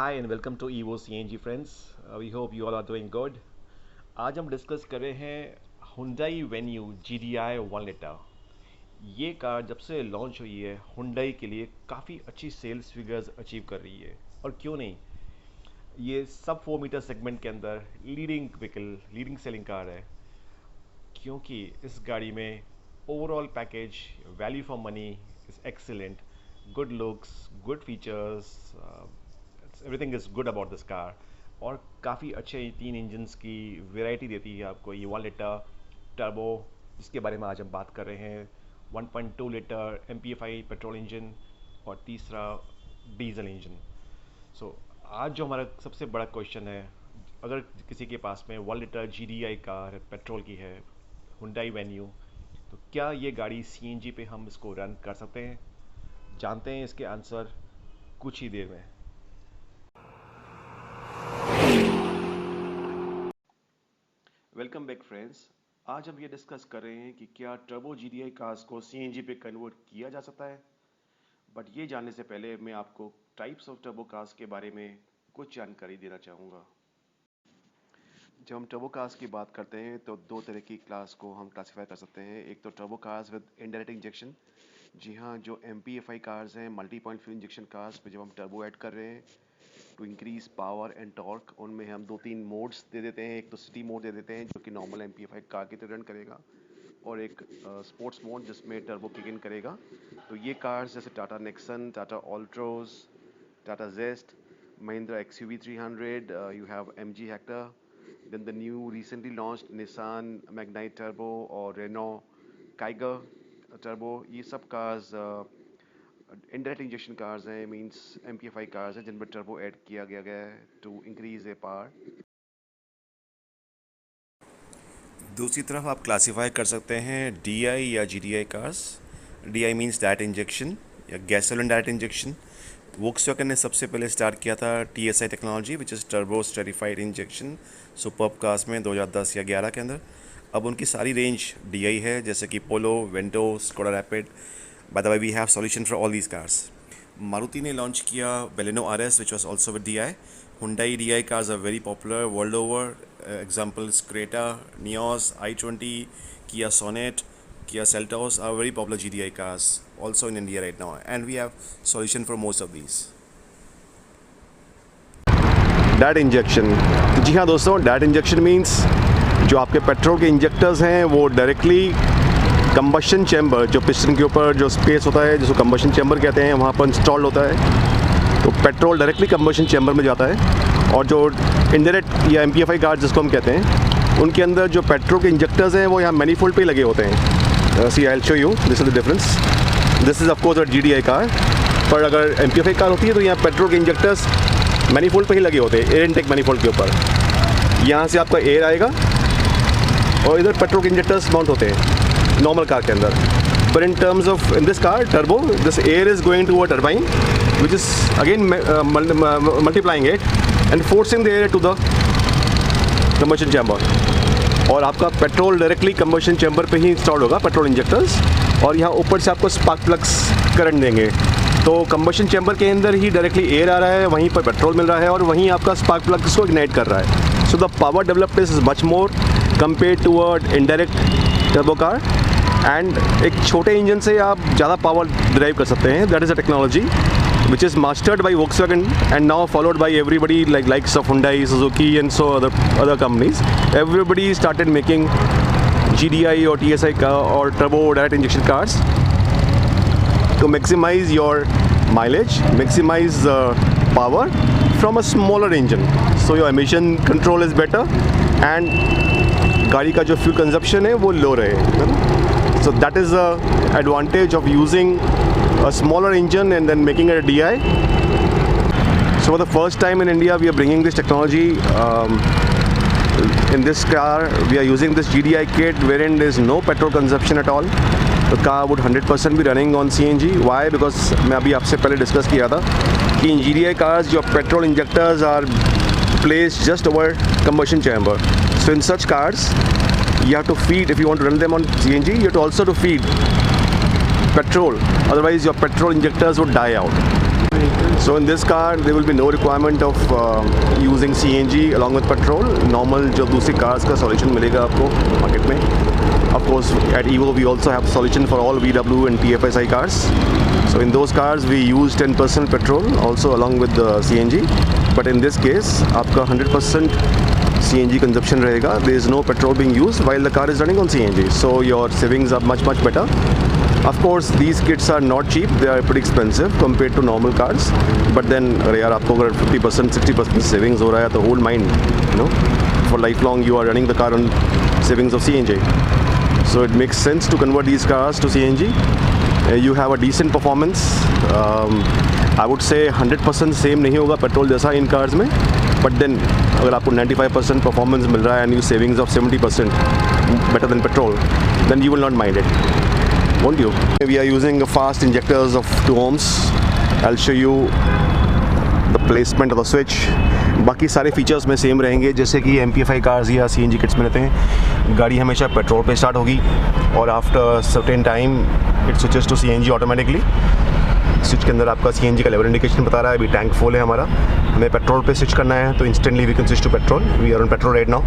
Hi and welcome to Evo CNG friends. We hope you all are doing good. आज हम discuss कर रहे हैं Hyundai Venue GDI 1 लीटर। ये car जब से लॉन्च हुई है Hyundai के लिए काफ़ी अच्छी सेल्स फिगर्स अचीव कर रही है। और क्यों नहीं, ये सब 4 मीटर सेगमेंट के अंदर leading vehicle, leading selling car है, क्योंकि इस गाड़ी में overall package value for money is excellent, good looks, good features, everything is good about this car. और काफ़ी अच्छे 3 इंजन्स की वेराइटी देती है आपको ये 1 लीटर टर्बो, जिसके बारे में आज हम बात कर रहे हैं। 1.2 लीटर MPFI पेट्रोल इंजन और तीसरा डीजल इंजन। सो आज जो हमारा सबसे बड़ा क्वेश्चन है, अगर किसी के पास में 1 लीटर GDI कार पेट्रोल की है Hyundai Venue, तो क्या ये गाड़ी CNG पे हम इसको रन कर सकते हैं? जानते हैं इसके आंसर कुछ ही देर में। Welcome back friends. आज हम ये डिस्कस कर रहे हैं कि क्या टर्बो GDI कार्स को CNG पे कन्वर्ट किया जा सकता है। बट ये जानने से पहले मैं आपको टाइप्स ऑफ टर्बो कार्स के बारे में कुछ जानकारी देना चाहूँगा। जब हम टर्बो कार्स की बात करते हैं तो दो तरह की क्लास को हम क्लासीफाई कर सकते हैं। एक तो turbo cars with indirect injection, जी हाँ, जो MPFI कार्स हैं, multi point fuel injection cars पे जब हम टर्बो ऐड कर रहे हैं to increase power and torque, उनमें हम 2-3 मोड्स दे देते हैं। एक तो सिटी मोड दे देते हैं जो कि नॉर्मल MPFI कार की तरह रन करेगा, और एक स्पोर्ट्स मोड जिसमें टर्बो किक इन करेगा। तो ये कार्स जैसे Tata Nexon, Tata Altroz, Tata Zest, Mahindra XUV 300, you have MG Hector, then the new recently launched Nissan Magnite Turbo और Renault Kiger Turbo, ये सब कार्स indirect injection कार्स हैं, मींस MPFI कार्स हैं जिनमें टर्बो ऐड किया गया है टू इंक्रीज ए पावर। दूसरी तरफ आप क्लासीफाई कर सकते हैं DI या GDI cars. DI means direct injection या गैसोलीन डायरेक्ट इंजेक्शन। वोक्सवैगन ने सबसे पहले स्टार्ट किया था TSI technology which is turbo esterified injection superb cars में 2010 या 11 के अंदर। अब उनकी सारी रेंज DI है, जैसे कि Polo, Vento, Skoda Rapid. By the way we have solution for all these cars. Maruti ने लॉन्च किया Baleno RS which was also with DI। Hyundai DI cars are very popular world over. Examples Creta, Nios, i20, Kia Sonet, Kia Seltos are very popular GDI cars also in India right now, and we have solution for most of these. Direct injection, जी हाँ दोस्तों, direct injection means जो आपके petrol के injectors हैं वो directly combustion chamber, जो piston के ऊपर जो स्पेस होता है जिसको कंबशन चैम्बर कहते हैं, वहाँ पर इंस्टॉल्ड होता है। तो पेट्रोल डायरेक्टली कंबशन चैम्बर में जाता है। और जो इनडायरेक्ट या MPFI कार जिसको हम कहते हैं, उनके अंदर जो पेट्रोल के इंजेक्टर्स हैं वो यहाँ मैनीफोल्ड पे ही लगे होते हैं। See I will show you, this is the difference. This is of course a GDI car, पर अगर MPFI कार होती है तो यहाँ पेट्रोल के इंजेक्टर्स मैनीफोल्ड पे ही लगे होते हैं, एयर इनटेक मैनीफोल्ड के ऊपर। यहाँ से आपका एयर आएगा और इधर पेट्रोल के इंजेक्टर्स माउंट होते हैं नॉर्मल कार के अंदर। But in terms of in this car turbo, this air is going to a turbine, which is again multiplying it and forcing the air to the combustion chamber. और आपका petrol directly combustion chamber पे ही install होगा, petrol injectors, और यहाँ ऊपर से आपको spark plugs current देंगे। तो combustion chamber के अंदर ही डायरेक्टली एयर आ रहा है, वहीं पर पेट्रोल मिल रहा है और वहीं आपका स्पार्क प्लग को इग्नाइट कर रहा है। So the power developed is much more compare to a indirect turbo car. And एक छोटे इंजन से आप ज़्यादा पावर ड्राइव कर सकते हैं। That is a technology which is mastered by Volkswagen and now followed by everybody likes of Hyundai, Suzuki and so other companies. Everybody started making GDI or TSI car or turbo direct injection cars to maximize your mileage, maximize power from a smaller engine. So your emission control is better and गाड़ी का जो fuel consumption है वो लो रहे। So that is the advantage of using a smaller engine and then making it a DI. So for the first time in India, we are bringing this technology in this car. We are using this GDI kit wherein there is no petrol consumption at all. The car would 100% be running on CNG. Why? Because मैं अभी आपसे पहले discuss किया था कि in GDI cars your petrol injectors are placed just over combustion chamber. So in such cars, you have to feed, if you want to run them on CNG, you have to also to feed petrol, otherwise your petrol injectors would die out. So in this car there will be no requirement of using CNG along with petrol. Normal जो दूसरी cars का solution मिलेगा आपको market में. Of course at Evo we also have solution for all VW and TFSI cars. So in those cars we use 10% petrol also along with the CNG. But in this case आपका 100% CNG consumption रहेगा. There is no petrol being used while the car is running on CNG. So your savings are much better. Of course these kits are not cheap, they are pretty expensive compared to normal cars. But then अरे यार आपको अगर 50% 60% savings हो रहा है तो hold mind, you know, for lifelong you are running the car on savings of CNG. So it makes sense to convert these cars to CNG. You have a decent performance. I would say 100% same नहीं होगा petrol जैसा इन cars में, but then अगर आपको 95% performance मिल रहा है and you savings of 70% better than petrol, then you will not mind it. Won't you? We are using fast injectors of 2 ohms. I'll show you the placement of the switch. बाकी सारे features में same रहेंगे जैसे कि MPFI cars या CNG kits में रहते हैं. गाड़ी हमेशा पेट्रोल पे स्टार्ट होगी और after certain time it switches to CNG automatically. Switch के अंदर आपका CNG का लेवल इंडिकेशन बता रहा है. अभी टैंक फुल है हमारा, हमें पेट्रोल पे स्विच करना है तो instantly we can switch to petrol. We are on petrol right now.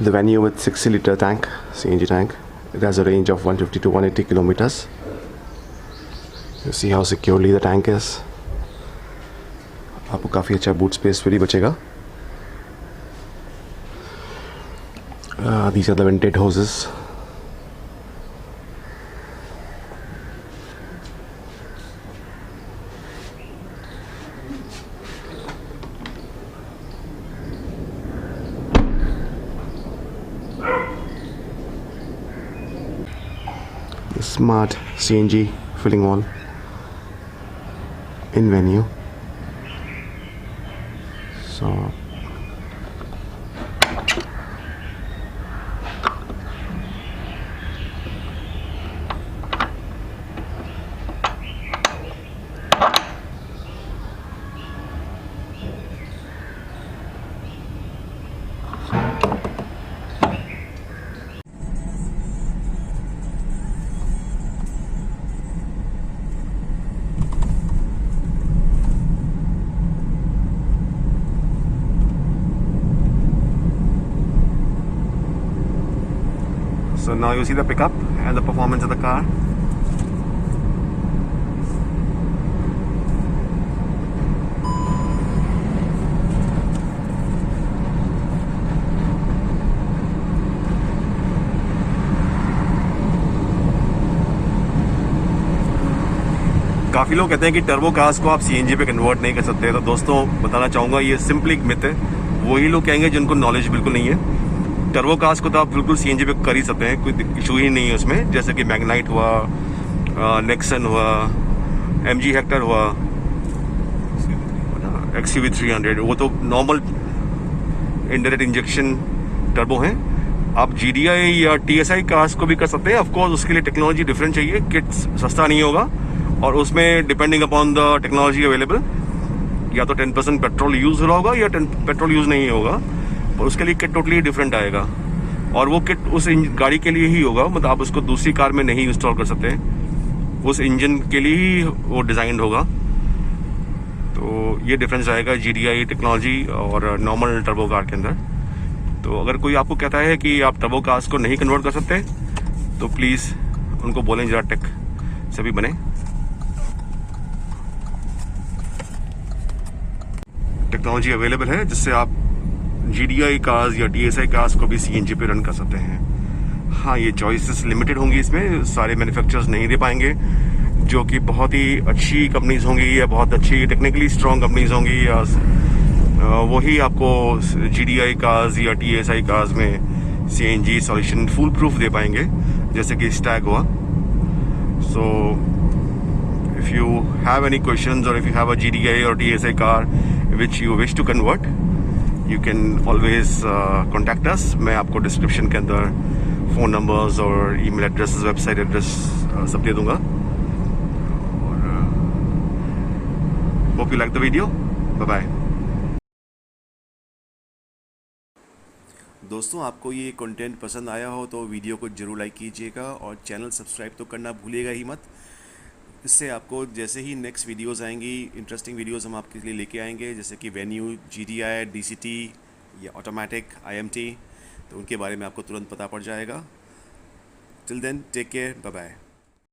The Venue with 60-liter tank, CNG tank. It has a range of 150 to 180 kilometers. You see how securely the tank is. आपको काफ़ी अच्छा boot space free बचेगा. These are the vented hoses. Smart CNG filling wall in Venue. So So now you see the pickup and the performance of the car. काफ़ी लोग कहते हैं कि turbo cars को आप CNG पे कन्वर्ट नहीं कर सकते. तो दोस्तों बताना चाहूँगा ये सिंपली मिथ है. वही लोग कहेंगे जिनको नॉलेज बिल्कुल नहीं है. टर्बो कार्स को तो आप बिल्कुल CNG पे कर ही सकते हैं, कोई इशू ही नहीं है उसमें. जैसे कि मैग्नाइट हुआ, नेक्सन हुआ, MG हेक्टर हुआ, XUV 300, वो तो नॉर्मल इंडायरेक्ट इंजेक्शन टर्बो हैं. आप GDI या TSI कार्स को भी कर सकते हैं. ऑफकोर्स उसके लिए टेक्नोलॉजी डिफरेंट चाहिए, किट सस्ता नहीं होगा और उसमें depending upon the technology available या तो 10% पेट्रोल यूज़ हो रहा होगा या पेट्रोल यूज़ नहीं होगा. और उसके लिए किट टोटली डिफरेंट आएगा और वो किट उस गाड़ी के लिए ही होगा. मतलब आप उसको दूसरी कार में नहीं इंस्टॉल कर सकते हैं, उस इंजन के लिए ही वो डिज़ाइंड होगा. तो ये डिफरेंस आएगा GDI टेक्नोलॉजी और नॉर्मल टर्बो कार के अंदर. तो अगर कोई आपको कहता है कि आप टर्बो कार्स को नहीं कन्वर्ट कर सकते तो प्लीज़ उनको बोलें जरा टेक से भी बने. टेक्नोलॉजी अवेलेबल है जिससे आप GDI कार्स या TSI कार्स को भी CNG पे रन कर सकते हैं. हाँ, ये चॉइसेस लिमिटेड होंगी, इसमें सारे मैन्युफैक्चरर्स नहीं दे पाएंगे. जो कि बहुत ही अच्छी कंपनीज होंगी या बहुत अच्छी टेक्निकली स्ट्रॉन्ग कंपनीज होंगी या वही आपको GDI कार्स या TSI कार्स में CNG सॉल्यूशन फुल प्रूफ दे पाएंगे जैसे कि स्टैग हुआ. So if you have any questions और if you have a GDI और TSI car which you wish to convert, you can always contact us. मैं आपको डिस्क्रिप्शन के अंदर फ़ोन नंबर्स और ईमेल एड्रेस, वेबसाइट एड्रेस सब दे दूंगा. और hope you like the video. Bye bye. दोस्तों आपको ये कंटेंट पसंद आया हो तो वीडियो को ज़रूर लाइक कीजिएगा और चैनल सब्सक्राइब तो करना भूलिएगा ही मत। इससे आपको जैसे ही नेक्स्ट वीडियोस आएंगी, इंटरेस्टिंग वीडियोस हम आपके लिए लेके आएंगे, जैसे कि वेन्यू, GTI, DCT या ऑटोमेटिक IMT, तो उनके बारे में आपको तुरंत पता पड़ जाएगा। Till then take care, bye bye.